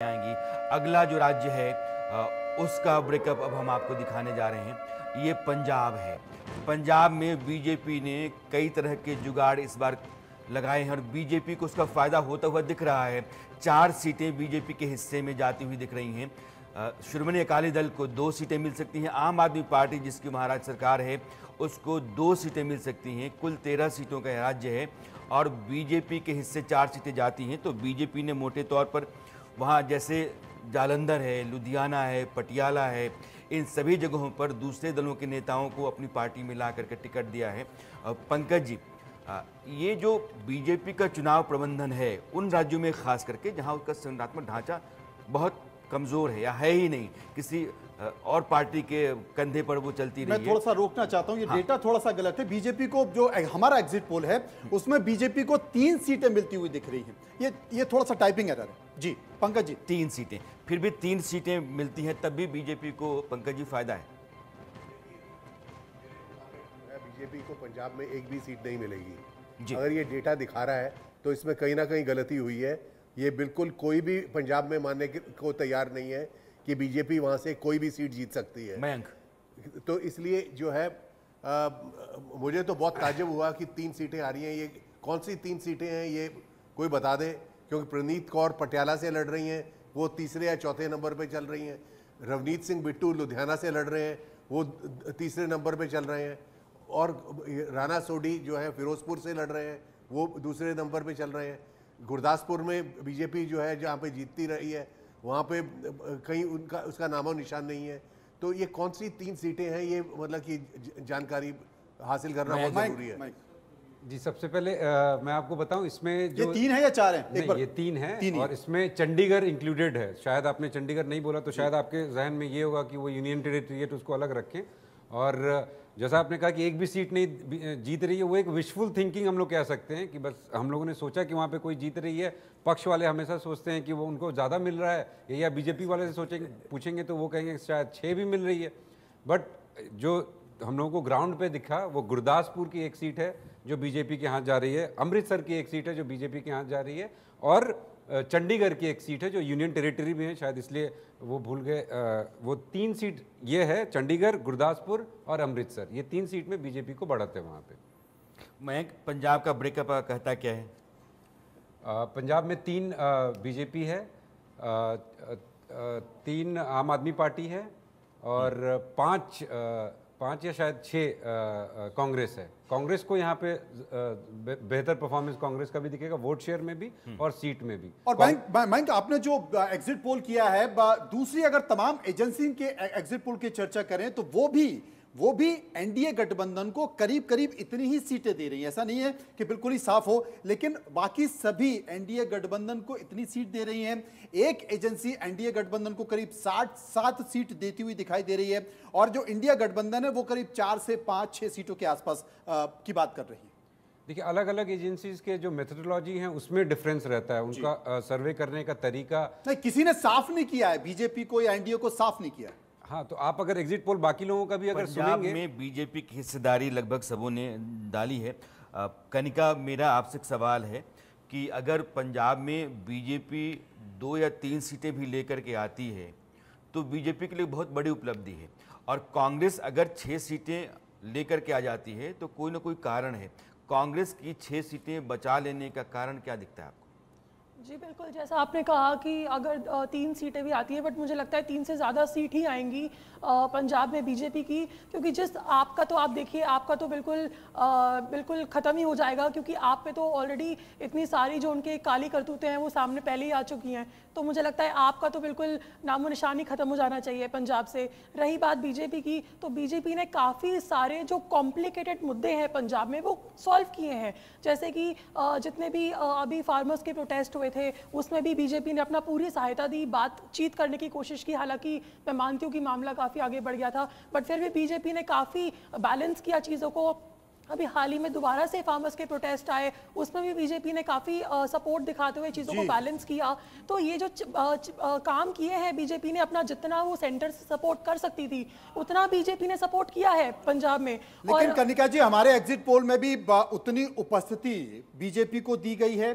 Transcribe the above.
आएंगी। अगला जो राज्य है उसका ब्रेकअप अब हम आपको दिखाने जा रहे हैं। ये पंजाब है। पंजाब में बीजेपी ने कई तरह के जुगाड़ इस बार लगाए हैं और बीजेपी को उसका फायदा होता हुआ दिख रहा है। 4 सीटें बीजेपी के हिस्से में जाती हुई दिख रही हैं। श्रोमणी अकाली दल को 2 सीटें मिल सकती हैं। आम आदमी पार्टी जिसकी महाराष्ट्र सरकार है उसको 2 सीटें मिल सकती हैं। कुल 13 सीटों का राज्य है और बीजेपी के हिस्से 4 सीटें जाती हैं। तो बीजेपी ने मोटे तौर पर वहाँ जैसे जालंधर है, लुधियाना है, पटियाला है, इन सभी जगहों पर दूसरे दलों के नेताओं को अपनी पार्टी में ला करके टिकट दिया है। पंकज जी, ये जो बीजेपी का चुनाव प्रबंधन है उन राज्यों में खास करके जहाँ उसका संगठनात्मक ढांचा बहुत कमज़ोर है या है ही नहीं, किसी और पार्टी के कंधे पर वो चलती रही है। मैं थोड़ा सा रोकना चाहता हूँ, ये डेटा थोड़ा सा गलत है। बीजेपी को जो हमारा एग्जिट पोल है उसमें बीजेपी को 3 सीटें मिलती हुई दिख रही हैं। ये थोड़ा सा टाइपिंग एरर है। जी पंकज जी, 3 सीटें, फिर भी 3 सीटें मिलती हैं तब भी बीजेपी को, पंकज जी, फायदा है। बीजेपी को पंजाब में एक भी सीट नहीं मिलेगी। जी। अगर ये डेटा दिखा रहा है तो इसमें कहीं ना कहीं गलती हुई है। ये बिल्कुल कोई भी पंजाब में मानने को तैयार नहीं है कि बीजेपी वहां से कोई भी सीट जीत सकती है। मयंक, तो इसलिए जो है मुझे तो बहुत ताज्जुब हुआ कि 3 सीटें आ रही हैं। ये कौन सी 3 सीटें हैं ये कोई बता दे, क्योंकि प्रणीत कौर पटियाला से लड़ रही हैं, वो तीसरे या चौथे नंबर पे चल रही हैं। रवनीत सिंह बिट्टू लुधियाना से लड़ रहे हैं, वो तीसरे नंबर पे चल रहे हैं। और राणा सोढी जो है फिरोजपुर से लड़ रहे हैं, वो दूसरे नंबर पे चल रहे हैं। गुरदासपुर में बीजेपी जो है जहाँ पे जीतती रही है वहाँ पे कहीं उसका नामो निशान नहीं है। तो ये कौन सी 3 सीटें हैं, ये मतलब कि जानकारी हासिल करना बहुत जरूरी है। जी, सबसे पहले मैं आपको बताऊं, इसमें जो ये 3 है या 4 है? नहीं, ये 3 है और इसमें चंडीगढ़ इंक्लूडेड है। शायद आपने चंडीगढ़ नहीं बोला तो शायद आपके जहन में ये होगा कि वो यूनियन टेरिटरी है तो उसको अलग रखें। और जैसा आपने कहा कि एक भी सीट नहीं जीत रही है, वो एक विशफुल थिंकिंग हम लोग कह सकते हैं कि बस हम लोगों ने सोचा कि वहाँ पे कोई जीत रही है। पक्ष वाले हमेशा सोचते हैं कि वो उनको ज़्यादा मिल रहा है, या बीजेपी वाले से सोचेंगे पूछेंगे तो वो कहेंगे शायद 6 भी मिल रही है। बट जो हम लोगों को ग्राउंड पे दिखा वो गुरदासपुर की एक सीट है जो बीजेपी के हाथ जा रही है, अमृतसर की एक सीट है जो बीजेपी के हाथ जा रही है, और चंडीगढ़ की एक सीट है जो यूनियन टेरिटरी में है, शायद इसलिए वो भूल गए। वो 3 सीट ये है, चंडीगढ़, गुरदासपुर और अमृतसर, ये 3 सीट में बीजेपी को बढ़त है वहाँ पे। मयंक, पंजाब का ब्रेकअप कहता क्या है? पंजाब में 3 बीजेपी है, 3 आम आदमी पार्टी है और 5 या शायद 6 कांग्रेस है। कांग्रेस को यहाँ पे बेहतर परफॉर्मेंस कांग्रेस का भी दिखेगा, वोट शेयर में भी और सीट में भी। और बैंक आपने जो एग्जिट पोल किया है, दूसरी अगर तमाम एजेंसी के एग्जिट पोल की चर्चा करें तो वो भी एनडीए गठबंधन को करीब करीब इतनी ही सीटें दे रही हैं। ऐसा नहीं है कि बिल्कुल ही साफ हो, लेकिन बाकी सभी एनडीए गठबंधन को इतनी सीट दे रही हैं। एक एजेंसी एनडीए गठबंधन को करीब 7 सीट देती हुई दिखाई दे रही है और जो इंडिया गठबंधन है वो करीब 4 से 5-6 सीटों के आसपास की बात कर रही है। देखिए, अलग अलग एजेंसीज के जो मेथोडोलॉजी हैं उसमें डिफरेंस रहता है, उनका सर्वे करने का तरीका। नहीं, किसी ने साफ नहीं किया है, बीजेपी को या एनडीए को साफ नहीं किया है। हाँ, तो आप अगर एग्जिट पोल बाकी लोगों का भी अगर पंजाब सुनेंगे, में बीजेपी की हिस्सेदारी लगभग सबों ने डाली है। कनिका, मेरा आपसे एक सवाल है कि अगर पंजाब में बीजेपी 2 या 3 सीटें भी लेकर के आती है तो बीजेपी के लिए बहुत बड़ी उपलब्धि है, और कांग्रेस अगर 6 सीटें लेकर के आ जाती है तो कोई ना कोई कारण है। कांग्रेस की 6 सीटें बचा लेने का कारण क्या दिखता है आपको? जी बिल्कुल, जैसा आपने कहा कि अगर 3 सीटें भी आती हैं, बट मुझे लगता है 3 से ज़्यादा सीट ही आएंगी पंजाब में बीजेपी की, क्योंकि जिस आपका तो आप देखिए, आपका तो बिल्कुल ख़त्म ही हो जाएगा, क्योंकि आप पे तो ऑलरेडी इतनी सारी जो उनके काली करतूतें हैं वो सामने पहले ही आ चुकी हैं। तो मुझे लगता है आपका तो बिल्कुल नामो निशान ही ख़त्म हो जाना चाहिए पंजाब से। रही बात बीजेपी की, तो बीजेपी ने काफ़ी सारे जो कॉम्प्लिकेटेड मुद्दे हैं पंजाब में वो सॉल्व किए हैं। जैसे कि जितने भी अभी फार्मर्स के प्रोटेस्ट हुए थे उसमें भी बीजेपी ने अपना पूरी सहायता दी, बातचीत करने की कोशिश की। हालांकि मैं मानती हूँ कि मामला काफ़ी आगे बढ़ गया था, बट फिर भी बीजेपी ने काफ़ी बैलेंस किया चीज़ों को। अभी हाल ही में दोबारा से फार्मर्स के प्रोटेस्ट आए, उसमें भी बीजेपी ने काफ़ी सपोर्ट दिखाते हुए चीज़ों को बैलेंस किया। तो ये जो काम किए हैं बीजेपी ने, अपना जितना वो सेंटर से सपोर्ट कर सकती थी उतना बीजेपी ने सपोर्ट किया है पंजाब में। लेकिन कनिका जी, हमारे एग्जिट पोल में भी उतनी उपस्थिति बीजेपी को दी गई है।